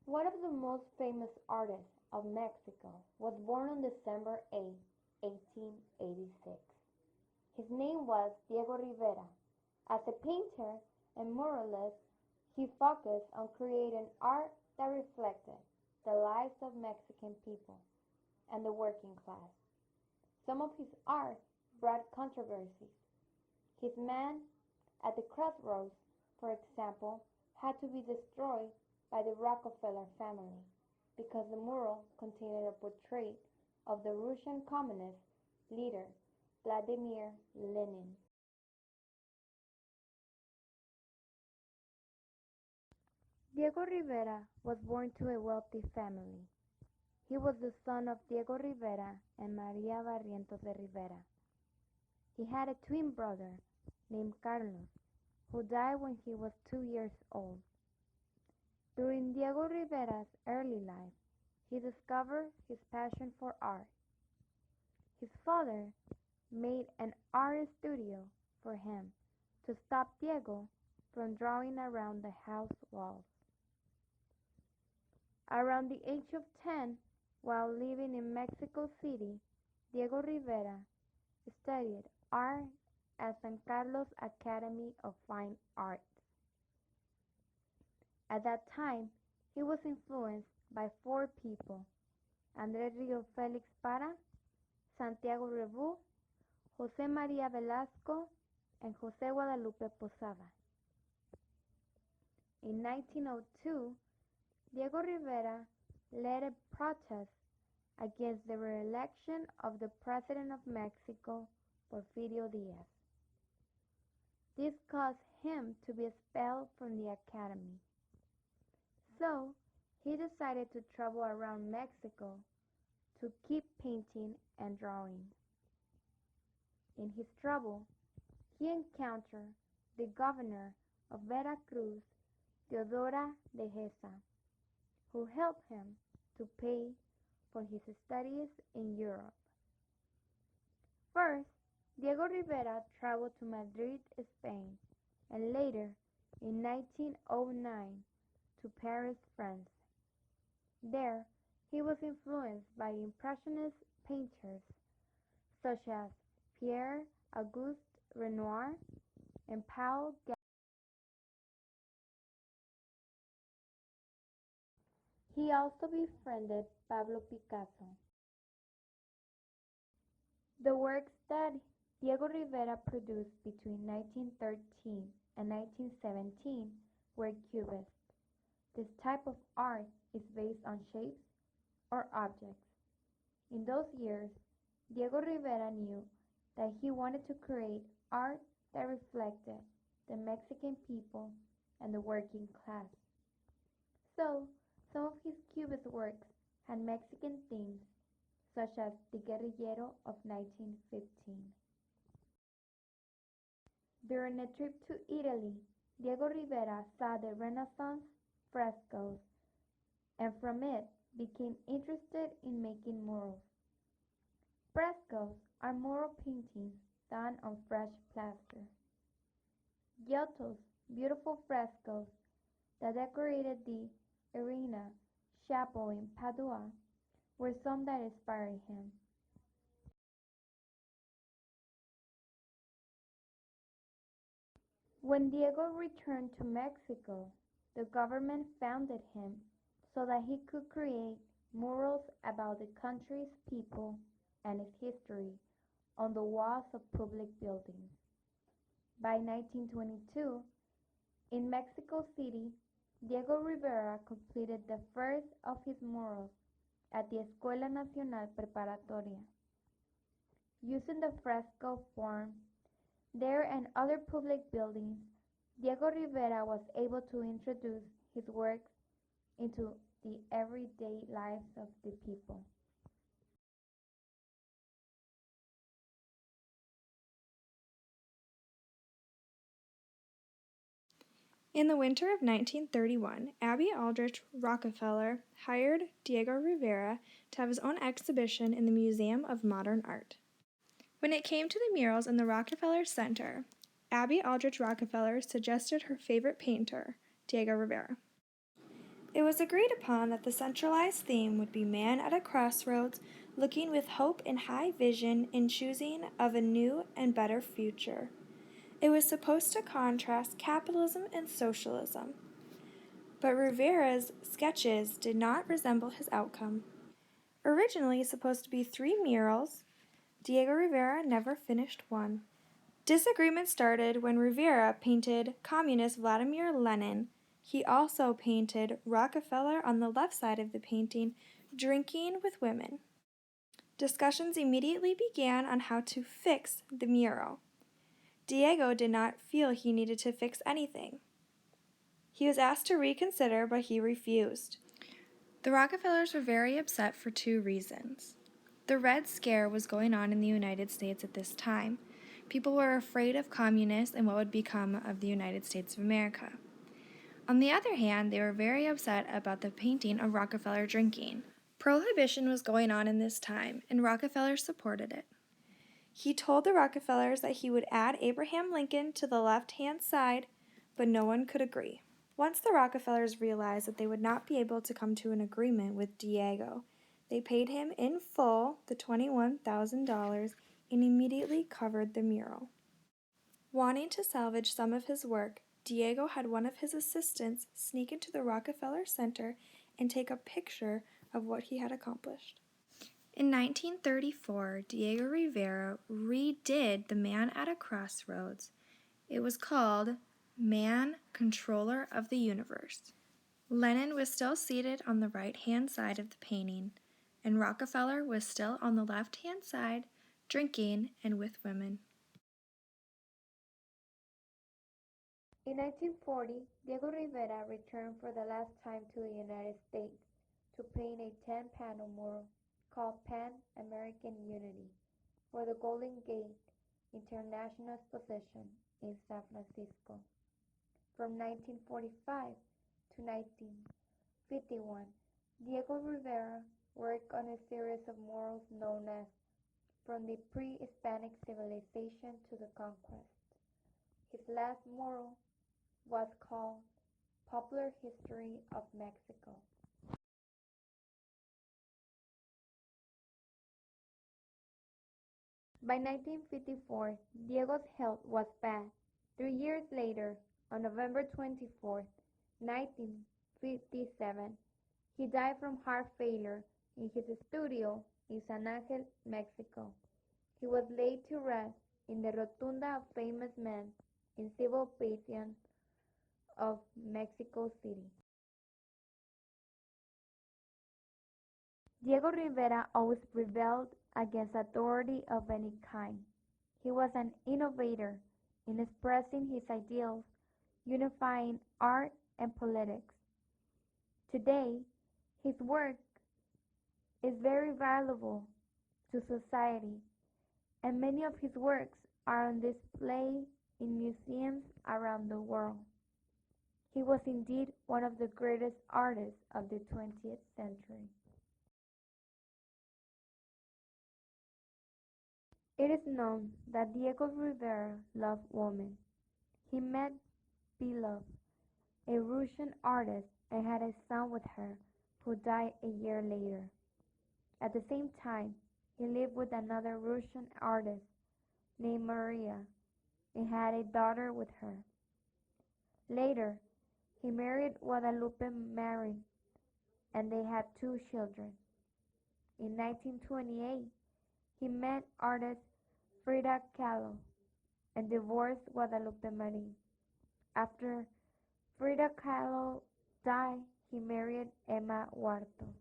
One of the most famous artists of Mexico was born on December 8, 1886. His name was Diego Rivera. As a painter and muralist, he focused on creating art that reflected the lives of Mexican people and the working class. Some of his art brought controversies. His Man at the Crossroads, for example, had to be destroyed by the Rockefeller family because the mural contained a portrait of the Russian communist leader Vladimir Lenin. Diego Rivera was born to a wealthy family. He was the son of Diego Rivera and Maria Barrientos de Rivera. He had a twin brother named Carlos, who died when he was 2 years old. During Diego Rivera's early life, he discovered his passion for art. His father made an art studio for him to stop Diego from drawing around the house walls. Around the age of 10, while living in Mexico City, Diego Rivera studied art at San Carlos Academy of Fine Arts. At that time, he was influenced by four people: André Río Félix Parra, Santiago Reboux, José María Velasco, and José Guadalupe Posada. In 1902, Diego Rivera led a protest against the re-election of the President of Mexico, Porfirio Diaz. This caused him to be expelled from the academy. So, he decided to travel around Mexico to keep painting and drawing. In his travel, he encountered the governor of Veracruz, Teodora de Geza, who helped him to pay for his studies in Europe. First, Diego Rivera traveled to Madrid, Spain, and later, in 1909, to Paris, France. There, he was influenced by Impressionist painters such as Pierre-Auguste Renoir and Paul Gauguin. He also befriended Pablo Picasso. The works that Diego Rivera produced between 1913 and 1917 were Cubist. This type of art is based on shapes or objects. In those years, Diego Rivera knew that he wanted to create art that reflected the Mexican people and the working class. So, some of his Cubist works had Mexican themes, such as the Guerrillero of 1915. During a trip to Italy, Diego Rivera saw the Renaissance frescoes and from it became interested in making murals. Frescoes are mural paintings done on fresh plaster. Giotto's beautiful frescoes that decorated the Arena Chapel in Padua were some that inspired him. When Diego returned to Mexico, the government funded him so that he could create murals about the country's people and its history on the walls of public buildings. By 1922, in Mexico City, Diego Rivera completed the first of his murals at the Escuela Nacional Preparatoria. Using the fresco form there and other public buildings, Diego Rivera was able to introduce his works into the everyday lives of the people. In the winter of 1931, Abby Aldrich Rockefeller hired Diego Rivera to have his own exhibition in the Museum of Modern Art. When it came to the murals in the Rockefeller Center, Abby Aldrich Rockefeller suggested her favorite painter, Diego Rivera. It was agreed upon that the centralized theme would be man at a crossroads, looking with hope and high vision in choosing of a new and better future. It was supposed to contrast capitalism and socialism. But Rivera's sketches did not resemble his outcome. Originally supposed to be 3 murals, Diego Rivera never finished one. Disagreement started when Rivera painted communist Vladimir Lenin. He also painted Rockefeller on the left side of the painting, drinking with women. Discussions immediately began on how to fix the mural. Diego did not feel he needed to fix anything. He was asked to reconsider, but he refused. The Rockefellers were very upset for 2 reasons. The Red Scare was going on in the United States at this time. People were afraid of communists and what would become of the United States of America. On the other hand, they were very upset about the painting of Rockefeller drinking. Prohibition was going on in this time, and Rockefeller supported it. He told the Rockefellers that he would add Abraham Lincoln to the left-hand side, but no one could agree. Once the Rockefellers realized that they would not be able to come to an agreement with Diego, they paid him in full the $21,000 and immediately covered the mural. Wanting to salvage some of his work, Diego had one of his assistants sneak into the Rockefeller Center and take a picture of what he had accomplished. In 1934, Diego Rivera redid The Man at a Crossroads. It was called Man, Controller of the Universe. Lenin was still seated on the right-hand side of the painting, and Rockefeller was still on the left-hand side, drinking and with women. In 1940, Diego Rivera returned for the last time to the United States to paint a 10-panel mural called Pan-American Unity for the Golden Gate International Exposition in San Francisco. From 1945 to 1951, Diego Rivera worked on a series of murals known as From the Pre-Hispanic Civilization to the Conquest. His last mural was called Popular History of Mexico. By 1954, Diego's health was bad. 3 years later, on November 24, 1957, he died from heart failure in his studio in San Angel, Mexico. He was laid to rest in the Rotunda of Famous Men in Civil Pantheon of Mexico City. Diego Rivera always rebelled against authority of any kind. He was an innovator in expressing his ideals, unifying art and politics. Today, his work is very valuable to society, and many of his works are on display in museums around the world. He was indeed one of the greatest artists of the 20th century. It is known that Diego Rivera loved women. He met Beloved, a Russian artist, and had a son with her, who died a year later. At the same time, he lived with another Russian artist named Maria and had a daughter with her. Later, he married Guadalupe Marin and they had 2 children. In 1928, he met artist Frida Kahlo and divorced Guadalupe Marin. After Frida Kahlo died, he married Emma Huerto.